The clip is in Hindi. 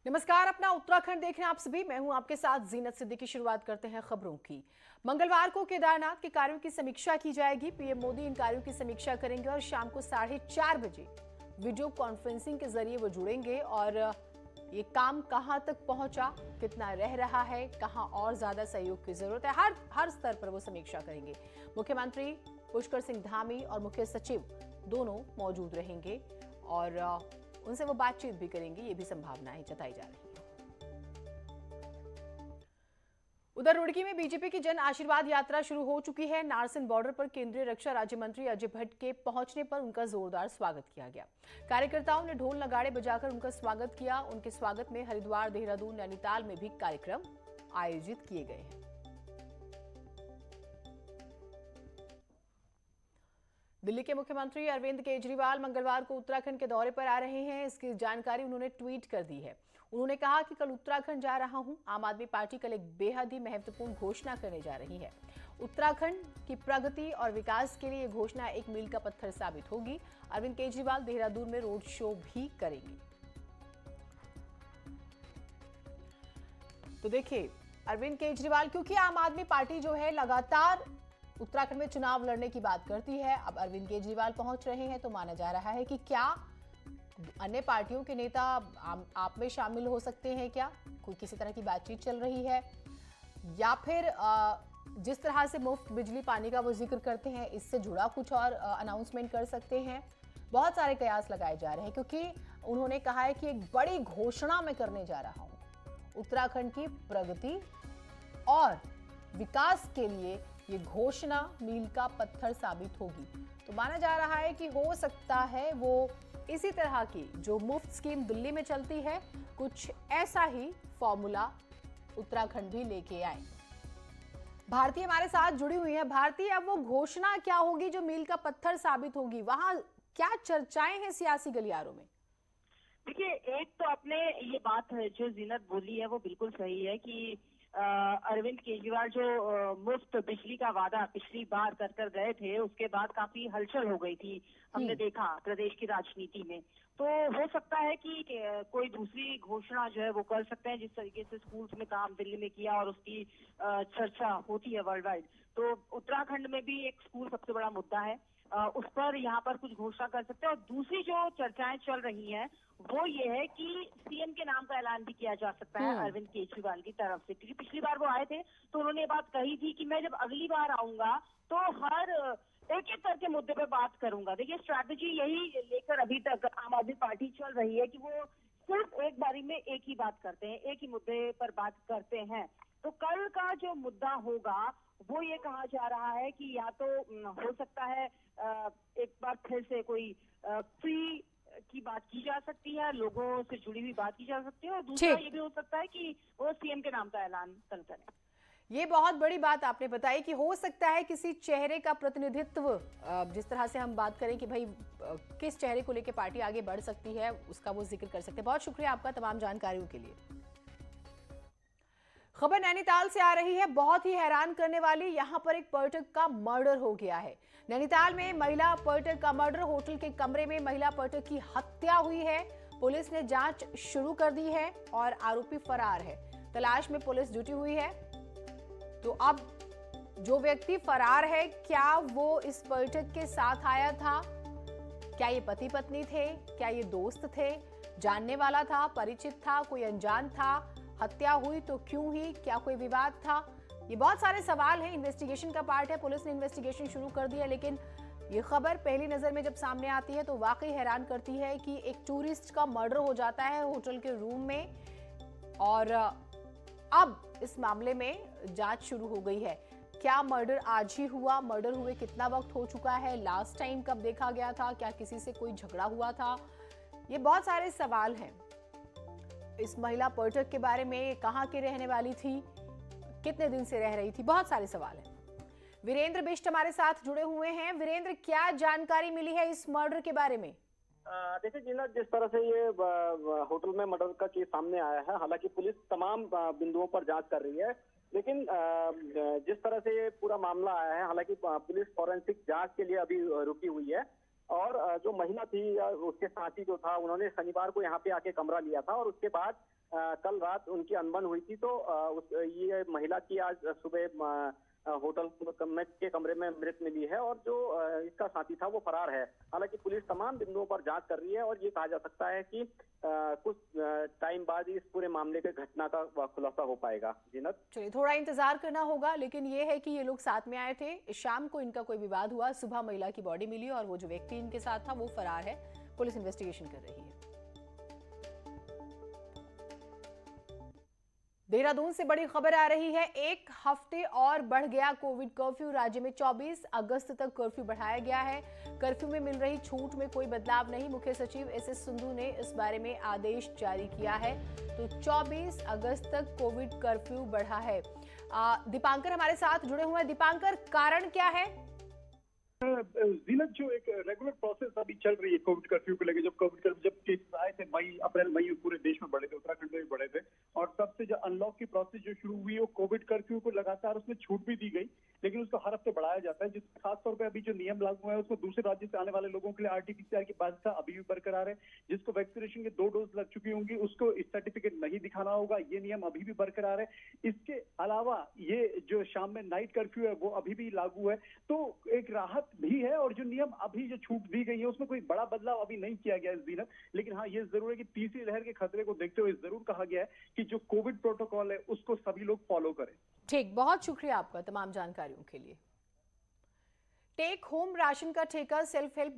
नमस्कार, अपना उत्तराखंड देख रहे हैं आप सभी। मैं हूं आपके साथ जीनत सिद्दीकी। शुरुआत करते हैं खबरों की। मंगलवार को केदारनाथ के कार्यों की समीक्षा की जाएगी। पीएम मोदी इन कार्यों की समीक्षा करेंगे और शाम को 4:30 बजे वीडियो कॉन्फ्रेंसिंग के जरिए वो जुड़ेंगे और ये काम कहां तक पहुंचा, कितना रह रहा है, कहां और ज्यादा सहयोग की जरूरत है, हर स्तर पर वो समीक्षा करेंगे। मुख्यमंत्री पुष्कर सिंह धामी और मुख्य सचिव दोनों मौजूद रहेंगे और उनसे वो बातचीत भी करेंगे, ये भी संभावनाएं जताई जा रही है। उधर रुड़की में बीजेपी की जन आशीर्वाद यात्रा शुरू हो चुकी है। नारसन बॉर्डर पर केंद्रीय रक्षा राज्य मंत्री अजय भट्ट के पहुंचने पर उनका जोरदार स्वागत किया गया। कार्यकर्ताओं ने ढोल नगाड़े बजाकर उनका स्वागत किया। उनके स्वागत में हरिद्वार, देहरादून, नैनीताल में भी कार्यक्रम आयोजित किए गए हैं। दिल्ली के मुख्यमंत्री अरविंद केजरीवाल मंगलवार को उत्तराखंड के दौरे पर आ रहे हैं। इसकी जानकारी उन्होंने ट्वीट कर दी है। उन्होंने कहा कि कल उत्तराखंड जा रहा हूं। आम आदमी पार्टी कल एक बेहद ही महत्वपूर्ण घोषणा करने जा रही है। उत्तराखंड की प्रगति और विकास के लिए यह घोषणा एक मील का पत्थर साबित होगी। अरविंद केजरीवाल देहरादून में रोड शो भी करेंगे। तो देखिए, अरविंद केजरीवाल, क्योंकि आम आदमी पार्टी जो है लगातार उत्तराखंड में चुनाव लड़ने की बात करती है, अब अरविंद केजरीवाल पहुंच रहे हैं तो माना जा रहा है कि क्या अन्य पार्टियों के नेता आप में शामिल हो सकते हैं, क्या कोई किसी तरह की बातचीत चल रही है, या फिर जिस तरह से मुफ्त बिजली पानी का वो जिक्र करते हैं इससे जुड़ा कुछ और अनाउंसमेंट कर सकते हैं। बहुत सारे कयास लगाए जा रहे हैं क्योंकि उन्होंने कहा है कि एक बड़ी घोषणा मैं करने जा रहा हूं। उत्तराखंड की प्रगति और विकास के लिए ये घोषणा मील का पत्थर साबित होगी। तो माना जा रहा है कि हो सकता है वो इसी तरह की जो मुफ्त स्कीम दिल्ली में चलती है, कुछ ऐसा ही फॉर्मूला उत्तराखंड भी लेके आए। भारती हमारे साथ जुड़ी हुई है। भारती, अब वो घोषणा क्या होगी जो मील का पत्थर साबित होगी? वहां क्या चर्चाएं हैं सियासी गलियारों में? देखिए, एक तो आपने ये बात जो जीनत बोली है वो बिल्कुल सही है कि अरविंद केजरीवाल जो मुफ्त बिजली का वादा पिछली बार कर गए थे, उसके बाद काफी हलचल हो गई थी। हमने देखा प्रदेश की राजनीति में। तो हो सकता है कि कोई दूसरी घोषणा जो है वो कर सकते हैं, जिस तरीके से स्कूल्स में काम दिल्ली में किया और उसकी चर्चा होती है वर्ल्ड वाइड। तो उत्तराखंड में भी एक स्कूल सबसे बड़ा मुद्दा है, उस पर यहाँ पर कुछ घोषणा कर सकते हैं। और दूसरी जो चर्चाएं चल रही हैं वो ये है कि सीएम के नाम का ऐलान भी किया जा सकता है अरविंद केजरीवाल की तरफ से, क्योंकि पिछली बार वो आए थे तो उन्होंने ये बात कही थी कि मैं जब अगली बार आऊंगा तो हर एक एक करके मुद्दे पे बात करूंगा। देखिए, स्ट्रैटेजी यही लेकर अभी तक आम आदमी पार्टी चल रही है कि वो सिर्फ एक बारी में एक ही बात करते हैं, एक ही मुद्दे पर बात करते हैं। तो कल का जो मुद्दा होगा वो ये कहा जा रहा है कि या तो हो सकता है एक बार फिर से कोई फ्री की बात की जा सकती है, लोगों से जुड़ी हुई बात की जा सकती है, और दूसरा ये भी हो सकता है कि वो सीएम के नाम का ऐलान कल करें। ये बहुत बड़ी बात आपने बताई कि हो सकता है किसी चेहरे का प्रतिनिधित्व, जिस तरह से हम बात करें कि भाई किस चेहरे को लेकर पार्टी आगे बढ़ सकती है, उसका वो जिक्र कर सकते हैं। बहुत शुक्रिया आपका तमाम जानकारियों के लिए। खबर नैनीताल से आ रही है, बहुत ही हैरान करने वाली। यहां पर एक पर्यटक का मर्डर हो गया है। नैनीताल में महिला पर्यटक का मर्डर, होटल के कमरे में महिला पर्यटक की हत्या हुई है। पुलिस ने जांच शुरू कर दी है और आरोपी फरार है। तलाश में पुलिस जुटी हुई है। तो अब जो व्यक्ति फरार है, क्या वो इस पर्यटक के साथ आया था? क्या ये पति पत्नी थे? क्या ये दोस्त थे? जानने वाला था, परिचित था, कोई अनजान था? हत्या हुई तो क्यों हुई? क्या कोई विवाद था? ये बहुत सारे सवाल हैं। इन्वेस्टिगेशन का पार्ट है, पुलिस ने इन्वेस्टिगेशन शुरू कर दी है। लेकिन ये खबर पहली नजर में जब सामने आती है तो वाकई हैरान करती है कि एक टूरिस्ट का मर्डर हो जाता है होटल के रूम में, और अब इस मामले में जांच शुरू हो गई है। क्या मर्डर आज ही हुआ? मर्डर हुए कितना वक्त हो चुका है? लास्ट टाइम कब देखा गया था? क्या किसी से कोई झगड़ा हुआ था? ये बहुत सारे सवाल हैं। इस महिला पर्यटक के बारे में, कहां की रहने वाली थी, कितने दिन से रह रही थी, बहुत सारे सवाल हैं। वीरेंद्र बिष्ट हमारे साथ जुड़े हुए हैं। वीरेंद्र, क्या जानकारी मिली है इस मर्डर के बारे में? देखिए जीनत, जिस तरह से ये होटल में मर्डर का केस सामने आया है, हालांकि पुलिस तमाम बिंदुओं पर जांच कर रही है, लेकिन जिस तरह से ये पूरा मामला आया है, हालांकि पुलिस फॉरेंसिक जांच के लिए अभी रुकी हुई है। और जो महिला थी उसके साथी जो था, उन्होंने शनिवार को यहाँ पे आके कमरा लिया था और उसके बाद कल रात उनकी अनबन हुई थी। तो ये महिला की आज सुबह होटल के कमरे में मृत मिली है और जो इसका साथी था वो फरार है। हालांकि पुलिस तमाम बिंदुओं पर जांच कर रही है और ये कहा जा सकता है कि कुछ टाइम बाद ही इस पूरे मामले के घटना का खुलासा हो पाएगा। जीनत, चलिए थोड़ा इंतजार करना होगा, लेकिन ये है कि ये लोग साथ में आए थे, शाम को इनका कोई विवाद हुआ, सुबह महिला की बॉडी मिली और वो जो व्यक्ति इनके साथ था वो फरार है। पुलिस इन्वेस्टिगेशन कर रही है। देहरादून से बड़ी खबर आ रही है। एक हफ्ते और बढ़ गया कोविड कर्फ्यू। राज्य में 24 अगस्त तक कर्फ्यू बढ़ाया गया है। कर्फ्यू में मिल रही छूट में कोई बदलाव नहीं। मुख्य सचिव एसएस संधू ने इस बारे में आदेश जारी किया है। तो 24 अगस्त तक कोविड कर्फ्यू बढ़ा है। दीपांकर हमारे साथ जुड़े हुए हैं। दीपांकर, कारण क्या है? जीनत, जो एक रेगुलर प्रोसेस अभी चल रही है कोविड कर्फ्यू को लेकर, जब केसेस आए थे अप्रैल मई पूरे देश में बढ़े थे, उत्तराखंड में भी बढ़े थे, और तब से जो अनलॉक की प्रोसेस जो शुरू हुई है वो कोविड कर्फ्यू को लगातार उसमें छूट भी दी गई, लेकिन उसको हर हफ्ते बढ़ाया जाता है। जिसमें खासतौर पर अभी जो नियम लागू है उसमें दूसरे राज्य से आने वाले लोगों के लिए आरटीपीसीआर की बाध्यता अभी भी बरकरार है। जिसको वैक्सीनेशन के 2 डोज लग चुकी होंगी उसको इस सर्टिफिकेट नहीं दिखाना होगा, ये नियम अभी भी बरकरार है। इसके अलावा ये जो शाम में नाइट कर्फ्यू है वो अभी भी लागू है। तो एक राहत भी है और जो नियम अभी जो छूट दी गई है उसमें कोई बड़ा बदलाव अभी नहीं किया गया है जीनत। लेकिन हाँ, ये जरूर है कि तीसरी लहर के खतरे को देखते हुए जरूर कहा गया है कि जो कोविड प्रोटोकॉल है उसको सभी लोग फॉलो करें। ठीक, बहुत शुक्रिया आपका तमाम जानकारियों के लिए। टेक होम राशन का ठेका सेल्फ हेल्प